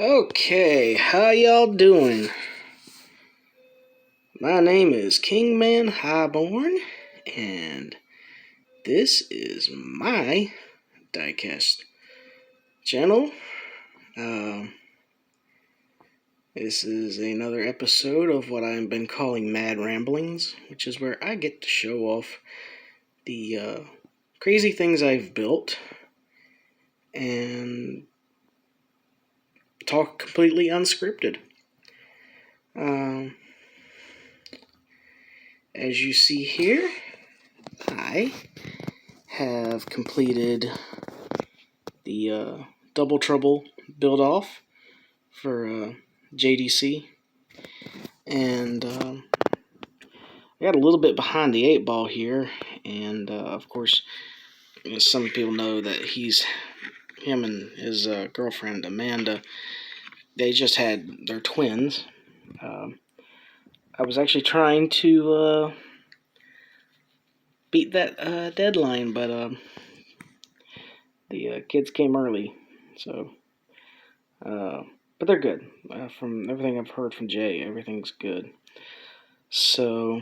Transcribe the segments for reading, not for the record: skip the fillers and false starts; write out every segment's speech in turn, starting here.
Okay, how y'all doing? My name is Kingman Highborn, and this is my diecast channel. This is another episode of what I've been calling Mad Ramblings, which is where I get to show off the crazy things I've built and talk completely unscripted. As you see here, I have completed the Double Trouble build off for JDC, and I got a little bit behind the 8 ball here, and of course, some people know that him and his girlfriend Amanda, they just had their twins. I was actually trying to beat that deadline, but the kids came early, so but they're good. From everything I've heard from Jay, everything's good. So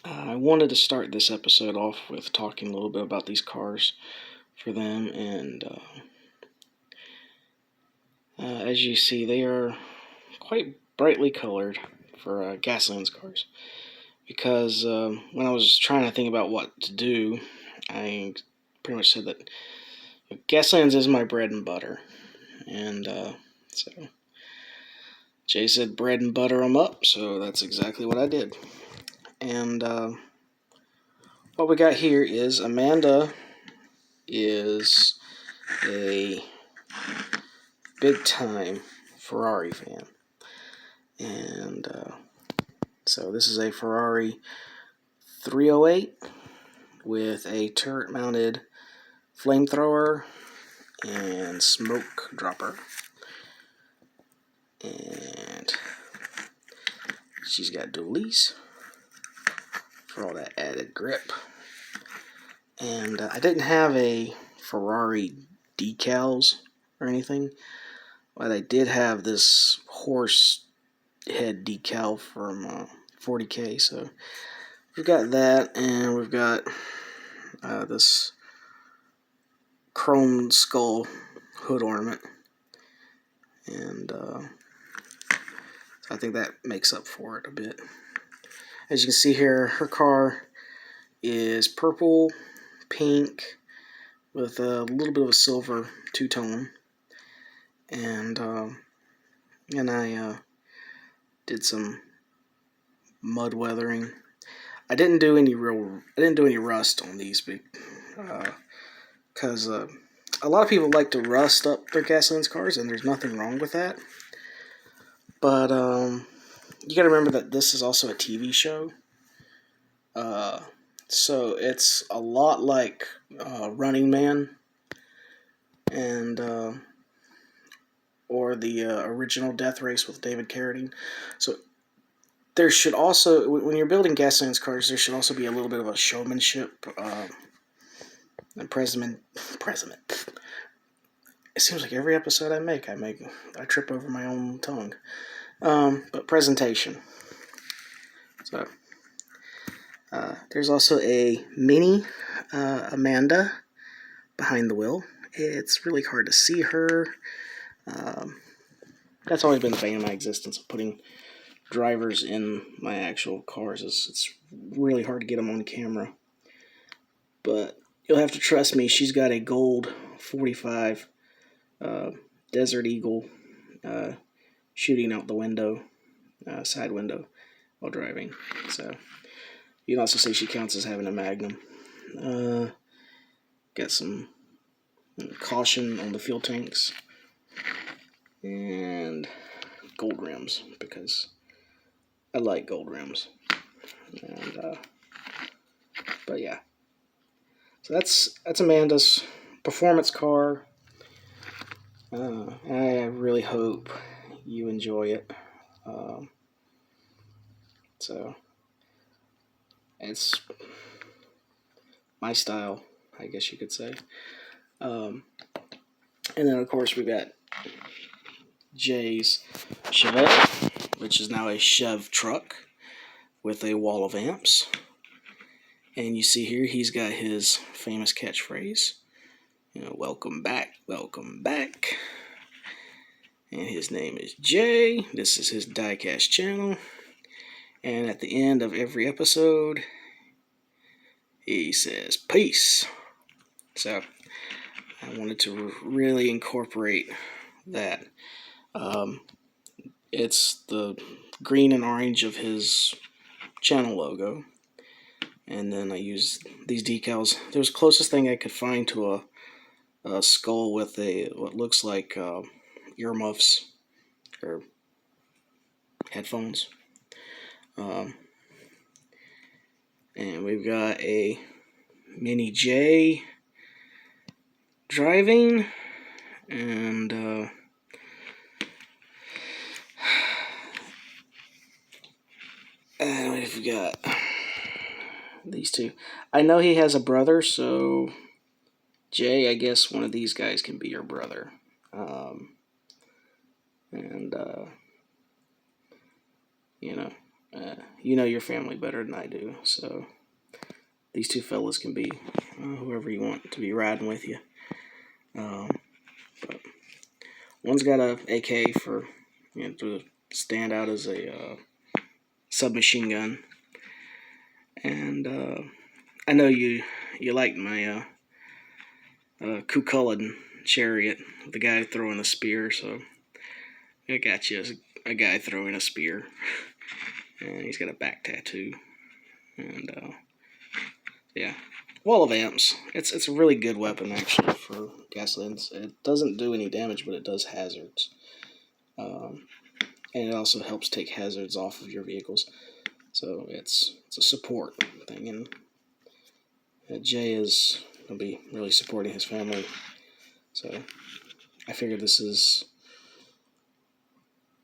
I wanted to start this episode off with talking a little bit about these cars for them, and as you see, they are quite brightly colored for gaslands cars, because when I was trying to think about what to do, I pretty much said that gaslands is my bread and butter, and so Jay said bread and butter them up, so that's exactly what I did. And what we got here is Amanda is a big time Ferrari fan, and so this is a Ferrari 308 with a turret mounted flamethrower and smoke dropper, and she's got dualies for all that added grip. And I didn't have a Ferrari decals or anything, but I did have this horse head decal from 40K, so we've got that, and we've got this chrome skull hood ornament, and I think that makes up for it a bit. As you can see here, her car is purple, pink, with a little bit of a silver two-tone, and I did some mud weathering. I didn't do any rust on these, because a lot of people like to rust up their gaslands cars, and there's nothing wrong with that. But you got to remember that this is also a TV show, so it's a lot like Running Man, and or the original Death Race with David Carradine. So there should also, when you're building gaslands cars, there should also be a little bit of a showmanship and presentment. It seems like every episode I trip over my own tongue. But presentation. So there's also a mini Amanda behind the wheel. It's really hard to see her. That's always been the bane of my existence, of putting drivers in my actual cars. It's really hard to get them on camera. But you'll have to trust me, she's got a gold 45 Desert Eagle shooting out the window, side window, while driving. So you can also say she counts as having a Magnum. Got some caution on the fuel tanks, and gold rims, because I like gold rims. And but yeah, so that's Amanda's performance car. I really hope you enjoy it. So it's my style, I guess you could say. And then of course we got Jay's Chevette, which is now a Chev truck with a wall of amps. And you see here, he's got his famous catchphrase, welcome back, welcome back. And his name is Jay. This is his diecast channel. And at the end of every episode, he says, peace. So, I wanted to really incorporate that. It's the green and orange of his channel logo. And then I used these decals. It was the closest thing I could find to a skull with what looks like earmuffs or headphones. And we've got a Mini J driving, and we've got these two. I know he has a brother, so Jay, I guess one of these guys can be your brother. You know your family better than I do, so these two fellas can be whoever you want to be riding with you. But one's got a AK for to stand out as a submachine gun, and I know you like my Cucullin chariot, the guy throwing a spear, so I got you as a guy throwing a spear. And he's got a back tattoo. And yeah, wall of amps. It's a really good weapon actually for gaslands. It doesn't do any damage, but it does hazards. And it also helps take hazards off of your vehicles. So it's a support thing, and Jay is gonna be really supporting his family. So I figured this is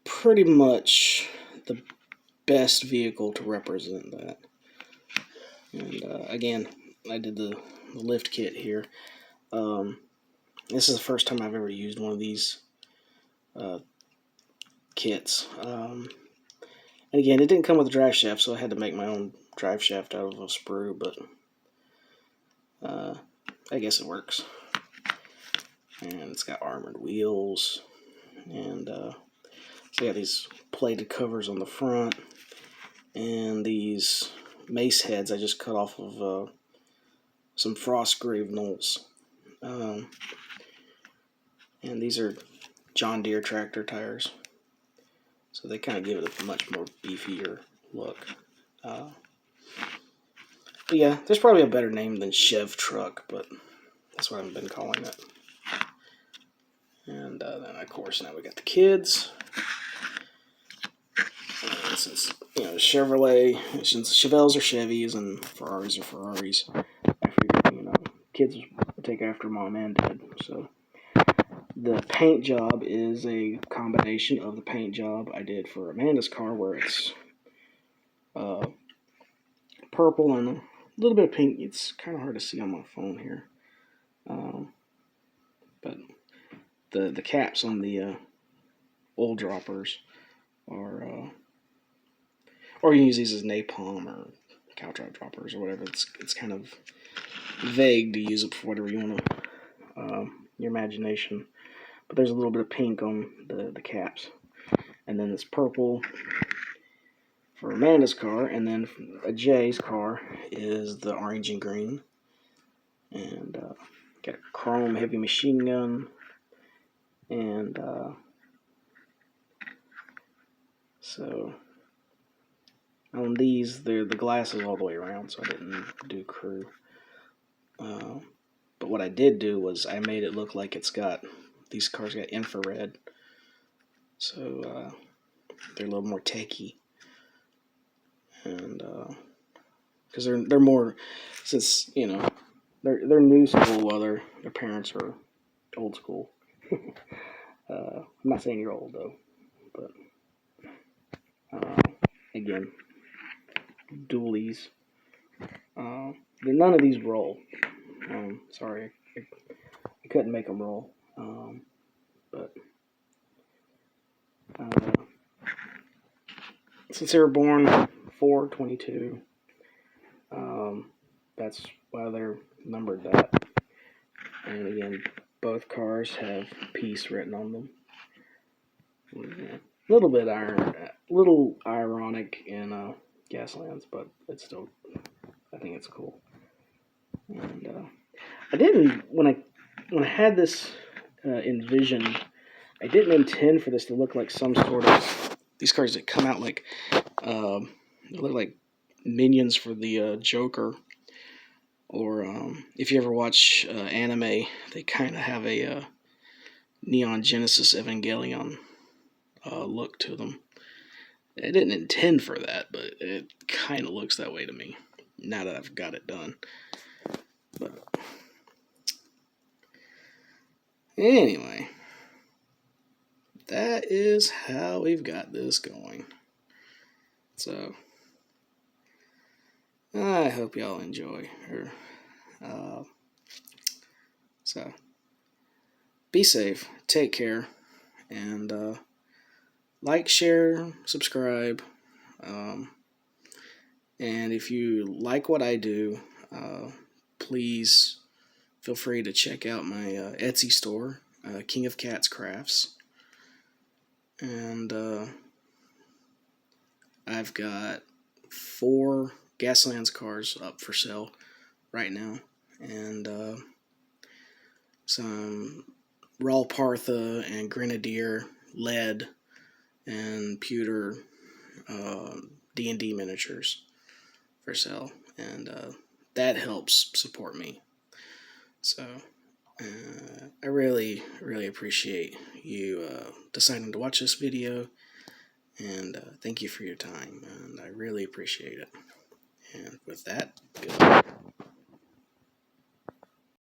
pretty much the best vehicle to represent that. And again, I did the lift kit here. This is the first time I've ever used one of these kits. And again, it didn't come with a drive shaft, so I had to make my own drive shaft out of a sprue, but I guess it works. And it's got armored wheels, and so yeah, these plated covers on the front, and these mace heads I just cut off of some frost grave knolls. And these are John Deere tractor tires, so they kind of give it a much more beefier look. But yeah, there's probably a better name than Chev truck, but that's what I've been calling it. And then of course now we got the kids. And since Chevrolet, since Chevelles are Chevys and Ferraris are Ferraris, I figured kids would take after mom and dad. So the paint job is a combination of the paint job I did for Amanda's car, where it's purple and a little bit of pink. It's kind of hard to see on my phone here, but the caps on the oil droppers are, or you can use these as napalm or cow trap droppers or whatever. It's kind of vague to use it for whatever you want to, your imagination. But there's a little bit of pink on the caps, and then this purple for Amanda's car, and then Jay's car is the orange and green. And got a chrome heavy machine gun, and so on these, the glass is all the way around, so I didn't do crew. But what I did do was I made it look like these cars got infrared, so they're a little more techy. And because they're more, since they're new school while their parents are old school. I'm not saying you're old though, but again, dualies. None of these roll. Sorry, I couldn't make them roll. But Since they were born 4/22, that's why they're numbered that. And again, both cars have peace written on them. Yeah. Little ironic in Gaslands, but it's still, I think it's cool. And I didn't when I had this envisioned, I didn't intend for this to look like some sort of these cars that come out like they look like minions for the Joker, or if you ever watch anime, they kind of have a Neon Genesis Evangelion look to them. I didn't intend for that, but it kind of looks that way to me now that I've got it done. But anyway, that is how we've got this going. So I hope y'all enjoy her. So be safe, take care, and like, share, subscribe. And if you like what I do, please feel free to check out my Etsy store, King of Cats Crafts. And I've got 4 Gaslands cars up for sale right now. And some Raw Partha and Grenadier lead and pewter D&D miniatures for sale, and that helps support me. So I really appreciate you deciding to watch this video, and thank you for your time, and I really appreciate it. And with that,